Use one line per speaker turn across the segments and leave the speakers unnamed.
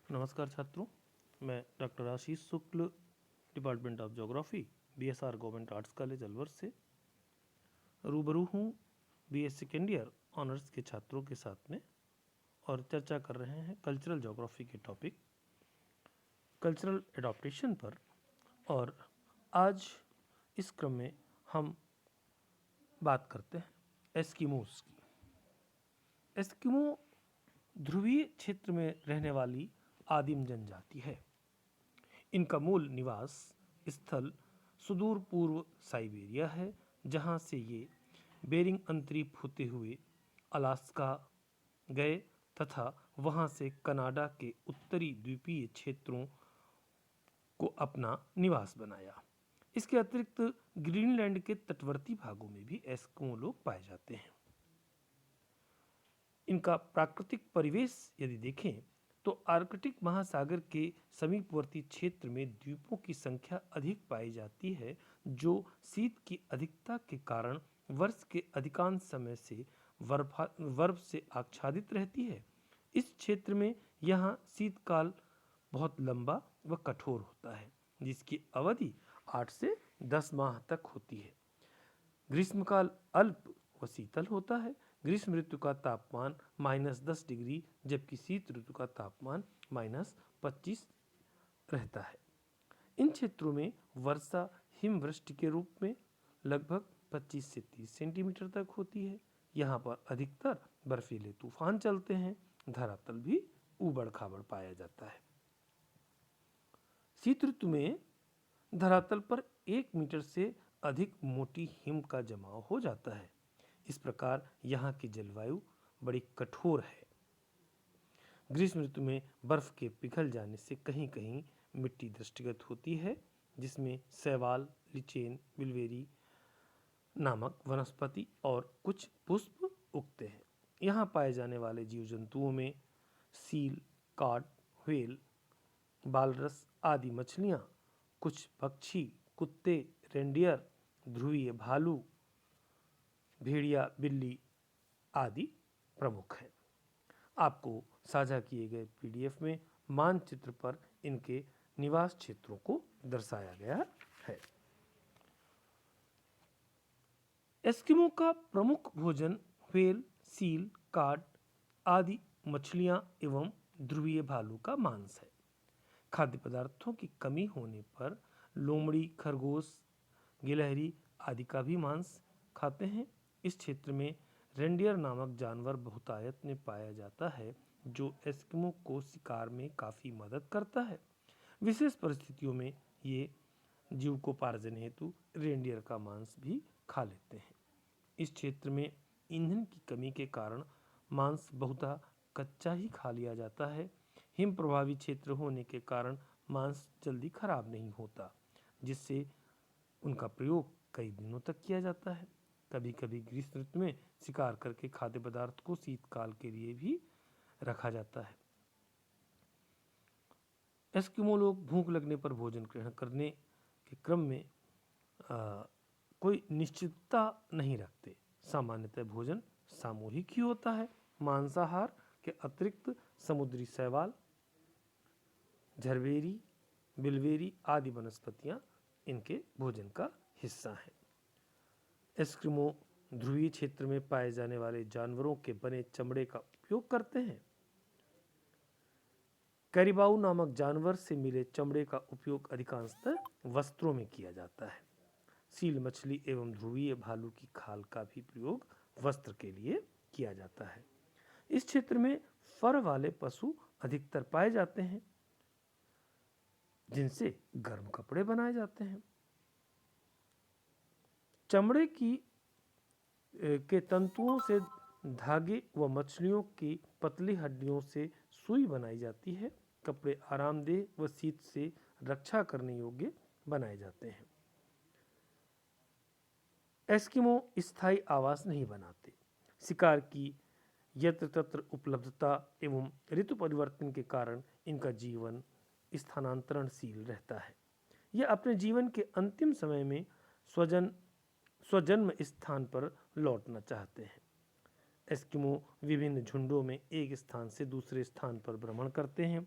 नमस्कार छात्रों, मैं doctor Ashish Shukla, department of geography, BSR government arts college Alwar से रूबरू हूँ बीए सेकेंड ईयर ऑनर्स के छात्रों के साथ में और चर्चा कर रहे हैं कल्चरल ज्योग्राफी के टॉपिक कल्चरल एडॉप्टेशन पर। और आज इस क्रम में हम बात करते हैं एस्किमोस की। एस्किमो ध्रुवीय क्षेत्र में रहने वाली आदिम जनजाति है। इनका मूल निवास स्थल सुदूर पूर्व साइबेरिया है, जहां से ये बेरिंग अंतरीप होते हुए अलास्का गए तथा वहां से कनाडा के उत्तरी द्वीपीय क्षेत्रों को अपना निवास बनाया। इसके अतिरिक्त ग्रीनलैंड के तटवर्ती भागों में भी एस्किमो लोग पाए जाते हैं। इनका प्राकृतिक परिवेश यदि देखें तो आर्कटिक महासागर के समीपवर्ती क्षेत्र में द्वीपों की संख्या अधिक पाई जाती है, जो शीत की अधिकता के कारण वर्ष के अधिकांश समय से बर्फ से आच्छादित रहती है। इस क्षेत्र में यहाँ शीतकाल बहुत लंबा व कठोर होता है, जिसकी अवधि 8 से 10 माह तक होती है। ग्रीष्मकाल अल्प व शीतल होता है। ग्रीष्म ऋतु का तापमान -10 डिग्री जबकि शीत ऋतु का तापमान -25 रहता है। इन क्षेत्रों में वर्षा हिमवृष्टि के रूप में लगभग 25 से 30 सेंटीमीटर तक होती है। यहाँ पर अधिकतर बर्फीले तूफान चलते हैं। धरातल भी ऊबड़ खाबड़ पाया जाता है। शीत ऋतु में धरातल पर 1 मीटर से अधिक मोटी हिम का जमाव हो जाता है। इस प्रकार यहाँ की जलवायु बड़ी कठोर है। ग्रीष्म ऋतु में बर्फ के पिघल जाने से कहीं कहीं मिट्टी दृष्टिगत होती है, जिसमें शैवाल, लिचेन, बिलवेरी नामक वनस्पति और कुछ पुष्प उगते हैं। यहाँ पाए जाने वाले जीव जंतुओं में सील, कॉड, व्हेल, बालरस आदि मछलियाँ, कुछ पक्षी, कुत्ते, रेंडियर, ध्रुवीय भालू, भेड़िया, बिल्ली आदि प्रमुख हैं। आपको साझा किए गए पीडीएफ में मानचित्र पर इनके निवास क्षेत्रों को दर्शाया गया है। एस्किमो का प्रमुख भोजन व्हेल, सील, कॉड आदि मछलियां एवं ध्रुवीय भालू का मांस है। खाद्य पदार्थों की कमी होने पर लोमड़ी, खरगोश, गिलहरी आदि का भी मांस खाते हैं। इस क्षेत्र में रेंडियर नामक जानवर बहुतायत में पाया जाता है, जो एस्किमो को शिकार में काफ़ी मदद करता है। विशेष परिस्थितियों में ये जीविकोपार्जन हेतु रेंडियर का मांस भी खा लेते हैं। इस क्षेत्र में ईंधन की कमी के कारण मांस बहुधा कच्चा ही खा लिया जाता है। हिम प्रभावी क्षेत्र होने के कारण मांस जल्दी खराब नहीं होता, जिससे उनका प्रयोग कई दिनों तक किया जाता है। कभी कभी ग्रीष्म ऋतु में शिकार करके खाद्य पदार्थ को शीतकाल के लिए भी रखा जाता है। एस्किमो लोग भूख लगने पर भोजन ग्रहण करने के क्रम में कोई निश्चितता नहीं रखते। सामान्यतः भोजन सामूहिक ही होता है। मांसाहार के अतिरिक्त समुद्री शैवाल, झरबेरी, बिलवेरी आदि वनस्पतियां इनके भोजन का हिस्सा हैं। एस्किमो ध्रुवीय क्षेत्र में पाए जाने वाले जानवरों के बने चमड़े का उपयोग करते हैं। कैरिबाऊ नामक जानवर से मिले चमड़े का उपयोग अधिकांशतः वस्त्रों में किया जाता है। सील मछली एवं ध्रुवीय भालू की खाल का भी प्रयोग वस्त्र के लिए किया जाता है। इस क्षेत्र में फर वाले पशु अधिकतर पाए जाते हैं, जिनसे गर्म कपड़े बनाए जाते हैं। चमड़े के तंतुओं से धागे व मछलियों की पतली हड्डियों से सुई बनाई जाती है। कपड़े आरामदेह व शीत से रक्षा करने योग्य बनाए जाते हैं। एस्किमो स्थायी आवास नहीं बनाते। शिकार की यत्र तत्र उपलब्धता एवं ऋतु परिवर्तन के कारण इनका जीवन स्थानांतरणशील रहता है। यह अपने जीवन के अंतिम समय में स्वजन्म स्थान पर लौटना चाहते हैं। एस्किमो विभिन्न झुंडों में एक स्थान से दूसरे स्थान पर भ्रमण करते हैं।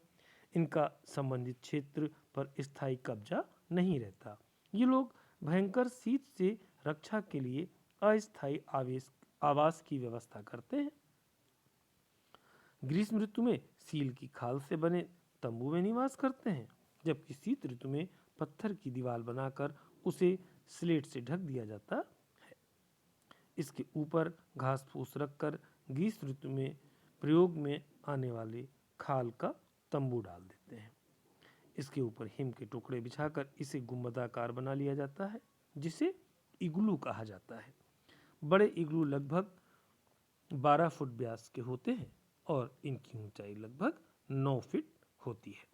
इनका संबंधित क्षेत्र पर स्थायी कब्जा नहीं रहता। ये लोग भयंकर शीत से रक्षा के लिए अस्थायी आवास की व्यवस्था करते हैं। ग्रीष्म ऋतु में सील की खाल से बने तंबू में निवास करते हैं, जबकि शीत ऋतु में पत्थर की दीवार बनाकर उसे स्लेट से ढक दिया जाता है। इसके ऊपर घास फूस रखकर ग्रीष्म ऋतु में प्रयोग में आने वाले खाल का तंबू डाल देते हैं। इसके ऊपर हिम के टुकड़े बिछाकर इसे गुंबदाकार बना लिया जाता है, जिसे इग्लू कहा जाता है। बड़े इग्लू लगभग 12 फुट व्यास के होते हैं और इनकी ऊंचाई लगभग 9 फीट होती है।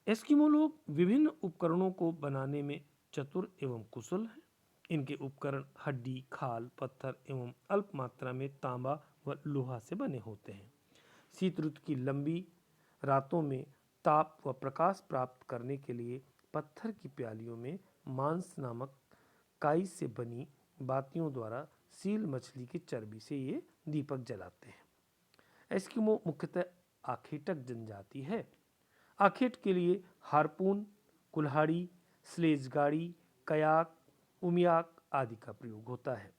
एस्किमो लोग विभिन्न उपकरणों को बनाने में चतुर एवं कुशल हैं। इनके उपकरण हड्डी, खाल, पत्थर एवं अल्प मात्रा में तांबा व लोहा से बने होते हैं। शीत ऋतु की लंबी रातों में ताप व प्रकाश प्राप्त करने के लिए पत्थर की प्यालियों में मांस नामक काई से बनी बातियों द्वारा सील मछली की चर्बी से ये दीपक जलाते हैं। एस्किमो मुख्यतः आखेटक जनजाति है। आखेट के लिए हार्पून, कुल्हाड़ी, स्लेज गाड़ी, कयाक, उमियाक आदि का प्रयोग होता है।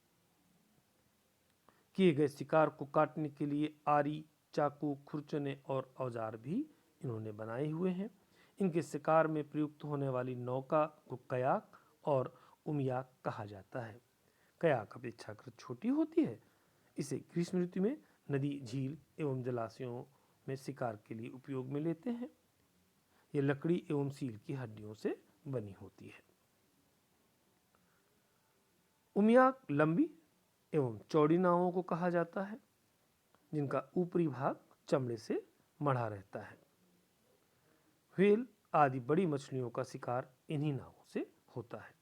किए गए शिकार को काटने के लिए आरी, चाकू, खुरचने और औजार भी इन्होंने बनाए हुए हैं। इनके शिकार में प्रयुक्त होने वाली नौका को कयाक और उमियाक कहा जाता है। कयाक अपेक्षाकृत छोटी होती है। इसे ग्रीष्म ऋतु में नदी, झील एवं जलाशयों में शिकार के लिए उपयोग में लेते हैं। यह लकड़ी एवं सील की हड्डियों से बनी होती है। उमियाक लंबी एवं चौड़ी नावों को कहा जाता है, जिनका ऊपरी भाग चमड़े से मढ़ा रहता है। व्हेल आदि बड़ी मछलियों का शिकार इन्हीं नावों से होता है।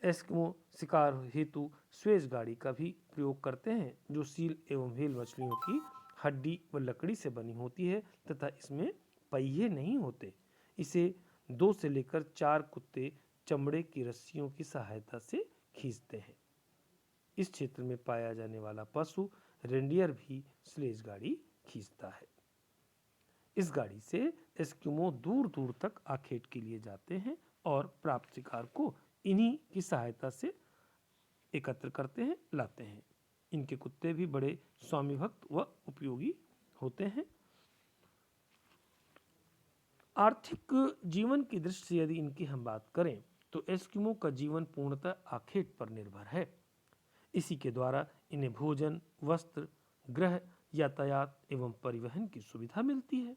एस्किमो शिकार हेतु स्वेज गाड़ी का भी प्रयोग करते हैं, जो सील एवं व्हेल मछलियों की हड्डी व लकड़ी से बनी होती है तथा इसमें पहिए नहीं होते। इसे 2 से लेकर 4 कुत्ते चमड़े की रस्सियों की सहायता से खींचते हैं। इस क्षेत्र में पाया जाने वाला पशु रेंडियर भी स्लेज गाड़ी खींचता है। इस गाड़ी से एस्किमो दूर दूर तक आखेट के लिए जाते हैं और प्राप्त शिकार को इन्हीं की सहायता से एकत्र करते हैं, लाते हैं। इनके कुत्ते भी बड़े स्वामी भक्त व उपयोगी होते हैं। आर्थिक जीवन की दृष्टि से यदि इनकी हम बात करें तो एस्किमो का जीवन पूर्णतः आखेट पर निर्भर है। इसी के द्वारा इन्हें भोजन, वस्त्र, गृह, यातायात एवं परिवहन की सुविधा मिलती है।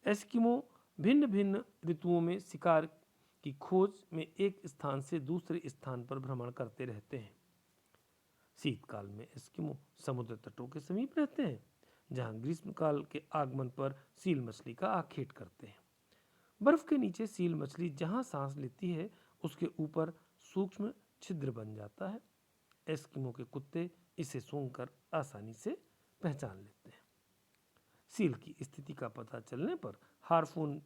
एस्किमो भिन्न भिन्न ऋतुओं में शिकार की खोज में एक स्थान से दूसरे स्थान पर भ्रमण करते रहते हैं। शीतकाल में एस्किमो समुद्र तटों के समीप रहते हैं, जहां ग्रीष्मकाल के आगमन पर सील मछली का आखेट करते हैं। बर्फ के नीचे सील मछली जहां सांस लेती है, उसके ऊपर सूक्ष्म छिद्र बन जाता है। एस्किमो के कुत्ते इसे सूंघकर आसानी से पहचान लेते हैं। सील की स्थिति का पता चलने पर हार्पून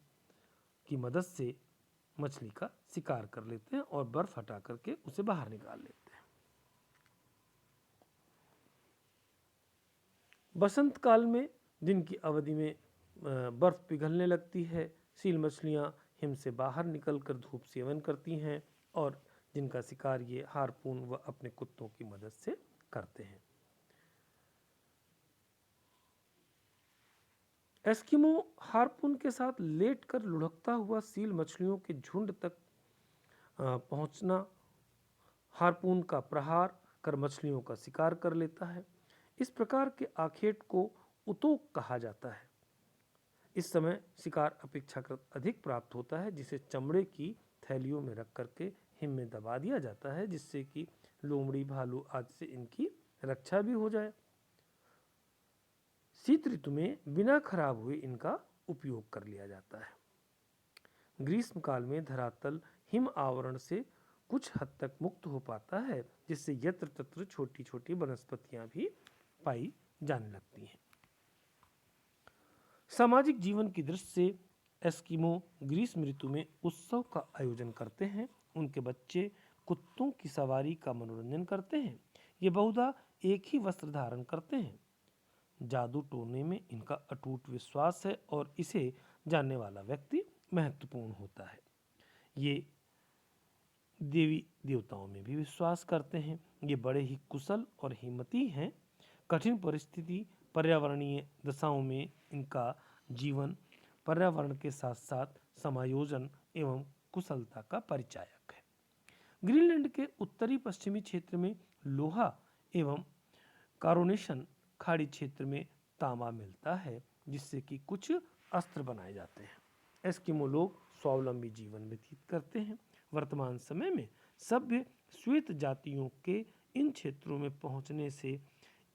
की मदद से मछली का शिकार कर लेते हैं और बर्फ हटा करके उसे बाहर निकाल लेते हैं। बसंत काल में दिन की अवधि में बर्फ पिघलने लगती है। सील मछलियां हिम से बाहर निकलकर धूप सेवन करती हैं और जिनका शिकार ये हार्पून व अपने कुत्तों की मदद से करते हैं। एस्किमो हार्पून के साथ लेटकर लुढ़कता हुआ सील मछलियों के झुंड तक पहुंचना, हार्पून का प्रहार कर मछलियों का शिकार कर लेता है। इस प्रकार के आखेट को उतोक कहा जाता है। इस समय शिकार अपेक्षाकृत अधिक प्राप्त होता है, जिसे चमड़े की थैलियों में रख करके हिम में दबा दिया जाता है, जिससे कि लोमड़ी, भालू आदि से इनकी रक्षा भी हो जाए। शीत ऋतु में बिना खराब हुए इनका उपयोग कर लिया जाता है। ग्रीष्म काल में धरातल हिम आवरण से कुछ हद तक मुक्त हो पाता है, जिससे यत्र तत्र छोटी छोटी वनस्पतियां भी पाई जाने लगती हैं। सामाजिक जीवन की दृष्टि से एस्किमो ग्रीष्म ऋतु में उत्सव का आयोजन करते हैं। उनके बच्चे कुत्तों की सवारी का मनोरंजन करते हैं। ये बहुधा एक ही वस्त्र धारण करते हैं। जादू टोने में इनका अटूट विश्वास है और इसे जानने वाला व्यक्ति महत्वपूर्ण होता है। ये देवी देवताओं में भी विश्वास करते हैं। ये बड़े ही कुशल और हिम्मती हैं। कठिन परिस्थिति पर्यावरणीय दशाओं में इनका जीवन पर्यावरण के साथ साथ समायोजन एवं कुशलता का परिचायक है। ग्रीनलैंड के उत्तरी पश्चिमी क्षेत्र में लोहा एवं कारोनेशन खाड़ी क्षेत्र में तांबा मिलता है, जिससे कि कुछ अस्त्र बनाए जाते हैं। एस्किमो लोग स्वावलंबी जीवन व्यतीत करते हैं। वर्तमान समय में सभ्य श्वेत जातियों के इन क्षेत्रों में पहुंचने से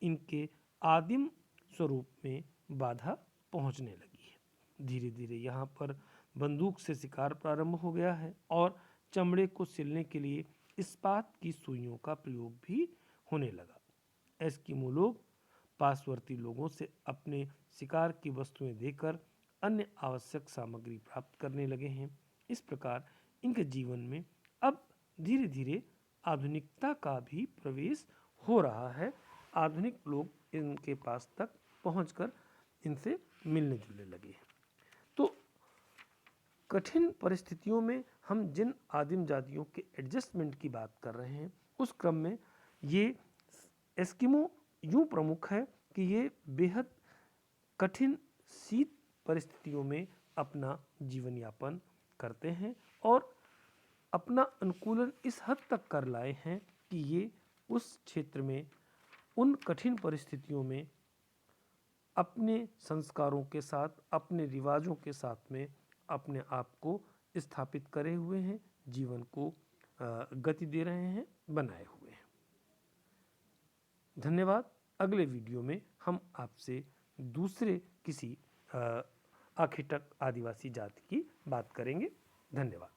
इनके आदिम स्वरूप में बाधा पहुंचने लगी है। धीरे धीरे यहाँ पर बंदूक से शिकार प्रारंभ हो गया है और चमड़े को सिलने के लिए इस्पात की सुइयों का प्रयोग भी होने लगा। एस्किमो लोग पासवर्ती लोगों से अपने शिकार की वस्तुएं देकर अन्य आवश्यक सामग्री प्राप्त करने लगे हैं। इस प्रकार इनके जीवन में अब धीरे धीरे आधुनिकता का भी प्रवेश हो रहा है। आधुनिक लोग इनके पास तक पहुंचकर इनसे मिलने जुलने लगे हैं। तो कठिन परिस्थितियों में हम जिन आदिम जातियों के एडजस्टमेंट की बात कर रहे हैं, उस क्रम में ये एस्किमो यूं प्रमुख है कि ये बेहद कठिन शीत परिस्थितियों में अपना जीवन यापन करते हैं और अपना अनुकूलन इस हद तक कर लाए हैं कि ये उस क्षेत्र में उन कठिन परिस्थितियों में अपने संस्कारों के साथ, अपने रिवाजों के साथ में अपने आप को स्थापित करे हुए हैं, जीवन को गति दे रहे हैं, बनाए हुए हैं। धन्यवाद। अगले वीडियो में हम आपसे दूसरे किसी आखेटक आदिवासी जाति की बात करेंगे। धन्यवाद।